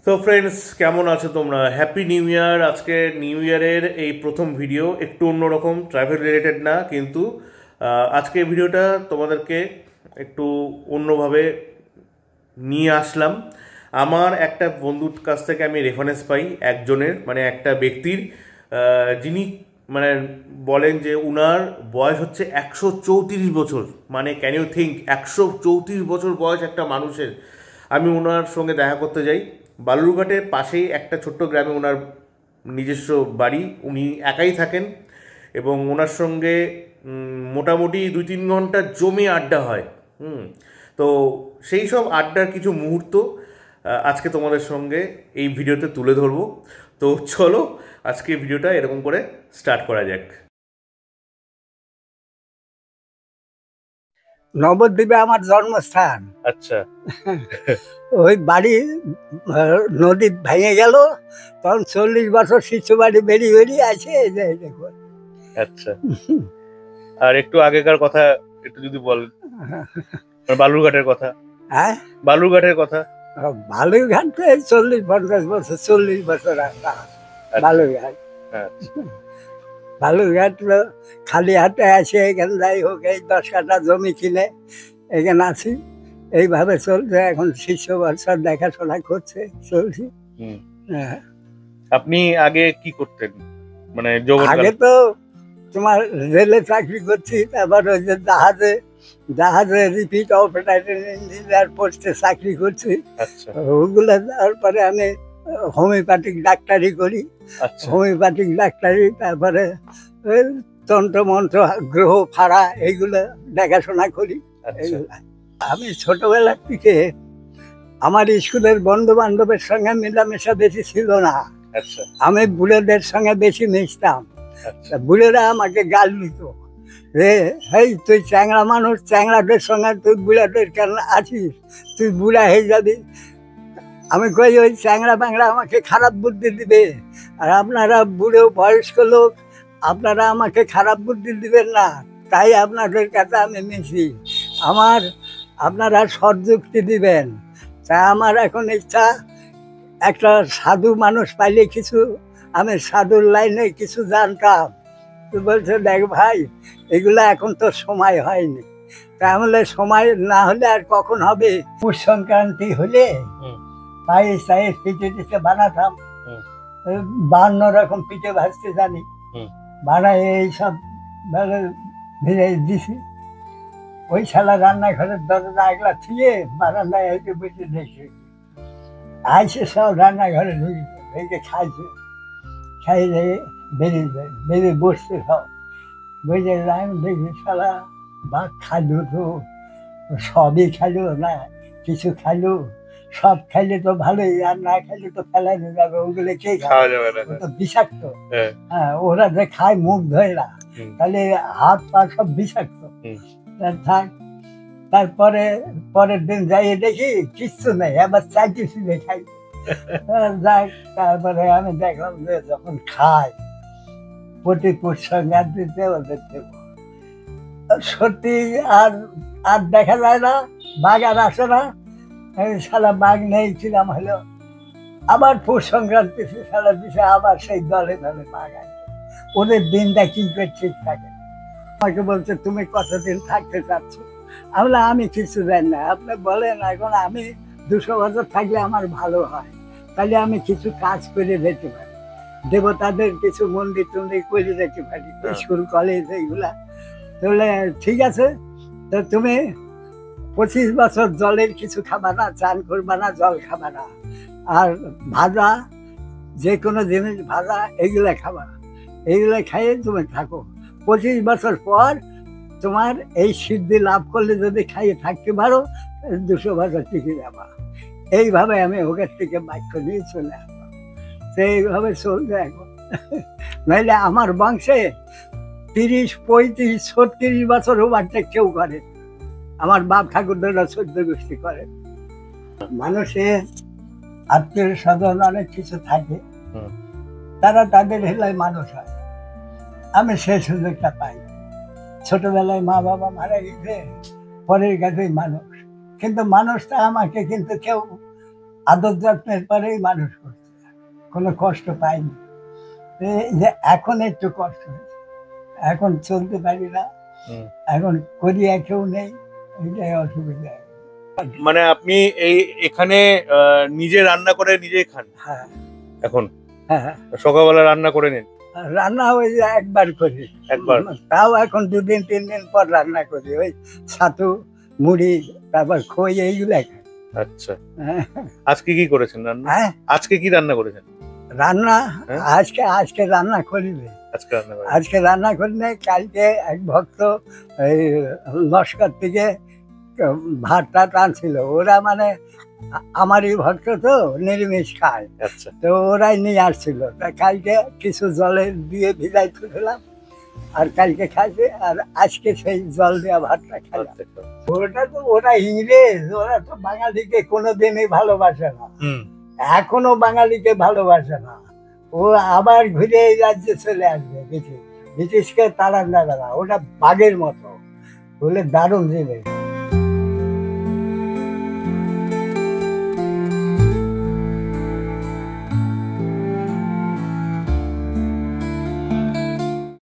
তো ফ্রেন্ডস, কেমন আছো তোমরা? Happy new year. আজকে নিউ ইয়ারের এই প্রথম ভিডিও, একটু অন্যরকম, ট্রাভেল রিলেটেড না, কিন্তু আজকে ভিডিওটা তোমাদেরকে একটু অন্যভাবে নিয়ে আসলাম। আমার একটা বন্ধুর কাছ থেকে আমি রেফারেন্স পাই, একজনের, মানে একটা ব্যক্তির, যিনি মানে বলেন যে উনার বয়স হচ্ছে 134 বছর। মানে ক্যান ইউ থিঙ্ক, 134 বছর বয়স একটা মানুষের। আমি ওনার সঙ্গে দেখা করতে যাই। বালুরঘাটের পাশেই একটা ছোট্ট গ্রামে ওনার নিজস্ব বাড়ি। উনি একাই থাকেন এবং ওনার সঙ্গে মোটামুটি 2-3 ঘন্টা জমে আড্ডা হয়। তো সেই সব আড্ডার কিছু মুহূর্ত আজকে তোমাদের সঙ্গে এই ভিডিওতে তুলে ধরবো। তো চলো আজকে ভিডিওটা এরকম করে স্টার্ট করা যাক। নবদ্বীপে আমার জন্মস্থান। আচ্ছা। ওই বাড়ি নদী ভেঙে গেল, তখন 40 বছর শিশু বাড়ি বেরিয়ে বেরিয়ে আছে। দেখুন। আচ্ছা, আর একটু আগেকার কথা একটু যদি বল, বালুরঘাটের কথা। হ্যাঁ, বালুরঘাটের কথা। বালুরঘাট 40-50 বছর, 40 বছর বালুরঘাট। বালুরঘাট খালি হাতে আছে। এখানে যাই হোক, এই 10 কাঠা জমি কিনে এখানে আছি। এইভাবে চলছে। এখন শিশু বছর দেখাশোনা করছে, চলছি। আপনি আগে কি করতেন? মানে আগে তো তোমার রেলে চাকরি করছি, তারপর ওই যে জাহাজে রিপিট অপারেটর ইঞ্জিনিয়ার পোস্টে চাকরি করছি। ওগুলো তারপরে আমি হোমিওপ্যাথিক ডাক্তারি করি। হোমিওপ্যাথিক ডাক্তারি, তারপরে তন্ত্র মন্ত্র, গ্রহ ফাড়া, এইগুলো দেখাশোনা করি। আমি ছোটবেলার থেকে আমার স্কুলের বন্ধু বান্ধবের সঙ্গে মেলামেশা বেশি ছিল না। আমি বুড়োদের সঙ্গে বেশি মিশতাম। বুড়োরা আমাকে গাল দিত, রে হেই তুই চ্যাংড়া মানুষ, চ্যাংড়াদের সঙ্গে তুই বুড়াদের কেন আছিস, তুই বুড়া হয়ে যাবি। আমি কই ওই চ্যাংড়া ব্যাংড়া আমাকে খারাপ বুদ্ধি দিবে, আর আপনারা বুড়ো বয়স্ক লোক, আপনারা আমাকে খারাপ বুদ্ধি দিবেন না, তাই আপনাদের কাছে আমি মিশি। আপনারা সৎযুক্তি দিবেন। তাই আমার এখন ইচ্ছা, একটা সাধু মানুষ পাইলে কিছু, আমি সাধুর লাইনে কিছু জানতাম। তুই বলছে, দেখ ভাই, এগুলো এখন তো সময় হয়নি। তাহলে সময় না হলে আর কখন হবে? পৌষ সংক্রান্তি হলে পায়েস পিঠে টিঠে বানাতাম। 52 রকম পিঠে ভাজতে জানি, বানাই এইসব ভেজে দিছি। ওই শালা রান্নাঘরের দরজা আগলা থিয়ে বারান্দায় এসে বসে দেখে আইসে, সব রান্নাঘরে ঢুকে খাইছে। খাই রেখে বেরিয়ে বসছে সব। বুঝে আমি দেখি শালা ভাত খাইলো, তো সবই খাইলো না, কিছু খাইলো, সব খাইলে তো ভালোই, আর না খাইলে তো ফেলানো যাবে। ওগুলো কে খাওয়া যাবে না, তো বিষাক্ত। হ্যাঁ, ওরা যে খায় মুখ ধরে না, তাহলে হাত পা সব বিষাক্ত। থাক, তারপরে পরের দিন যাই দেখি কিচ্ছু নেই, আবার চাইতে শুনে খাই। যাক, তারপরে আমি দেখলাম যে যখন খাই প্রতি পৌষ সংক্রান্তিতে ওদের দেব, সত্যি আর আর দেখা যায় না, বাঘ আর আসে না। সারা বাঘ নেই ছিলাম, হলো আবার পৌষ সংক্রান্তি সারা দিশে আবার সেই দলে দলে বাঘ আসে। ওদের দিনটা কি করে ঠিক থাকে। আমাকে বলছে, তুমি কতদিন থাকতে চাচ্ছ? আমি কিছু জানি না, আপনি বলেন। এখন আমি 200 বছর থাকলে আমার ভালো হয়, তাহলে আমি কিছু কাজ করে যেতে পারি, দেবতাদের কিছু মন্দির টন্দির করে যেতে পারি, স্কুল কলেজ এইগুলা। তাহলে ঠিক আছে, তো তুমি 25 বছর জলের কিছু খাবা না, চান করবা না, জল খাবা না, আর ভাজা যে কোনো জিনিস ভাজা এগুলা খাবা, এইগুলা খাইয়ে তুমি থাকো। 25 বছর পর তোমার এই সিদ্ধি লাভ করলে যদি খাইয়ে থাকতে পারো, 200 বছর টিকে যাবা। এইভাবে আমি ওখান থেকে বাক্য নিয়ে চলে আসলাম। তো এইভাবে চলছে এখন। নাহলে আমার বংশে 30, 35, 36 বছর ওভারটেক কেউ করে। আমার বাপ ঠাকুরদারা 14 গোষ্ঠী করে। মানুষের আত্মীয় স্বজন অনেক কিছু থাকে, তারা তাদের হেলায় মানুষ হয়। আমি সেই সুযোগটা পাই। ছোটবেলায় মা বাবা মারা গেছে, পরের কাছেই মানুষ, কিন্তু মানুষটা আমাকে কিন্তু কেউ আদর যত্নের পরেই মানুষ করছে, কোনো কষ্ট পাইনি। এই যে এখন একটু কষ্ট হয়েছে, এখন চলতে পারি না, এখন করিয়া কেউ নেই, এটাই অসুবিধা। মানে আপনি এখানে নিজে রান্না করে নিজেই খান? হ্যাঁ এখন হ্যাঁ, সকালবেলা রান্না করে নিন? রান্না ওই যে একবার করি, একবার? তাও এখন 2 দিন 3 দিন পর রান্না করি, ওই ছাতু মুড়ি তারপর খই এইগুলা খাই। আচ্ছা, আজকে কি করেছেন রান্না? হ্যাঁ, আজকে কি রান্না করেছেন? রান্না হ্যাঁ? আজকে রান্না করিবে, আজকে রান্না করেছেন? আজকে রান্না করি নাই। কালকে এক ভক্ত এই লস্কর থেকে ভাত টাত আনছিল, ওরা মানে আমারই ভক্ত তো নিরামিষ খায়, আচ্ছা, তো ওরাই নিয়ে আসছিল। তা কালকে কিছু জলে দিয়ে ভিজাই দিলাম, আর কালকে খাইছে, আর আজকে সেই জল দেওয়া ভাতটা খাইলাম। ওটা তো ওরা ইংরেজ, ওরা তো বাঙালিকে কোনোদিনই ভালোবাসে না, এখনো বাঙালিকে ভালোবাসে না। ও আবার ঘুরে এই রাজ্যে চলে আসবে, ব্রিটিশকে তাড়ান যাবে না, ওটা বাঘের মতো বলে, দারুণ জিনিস।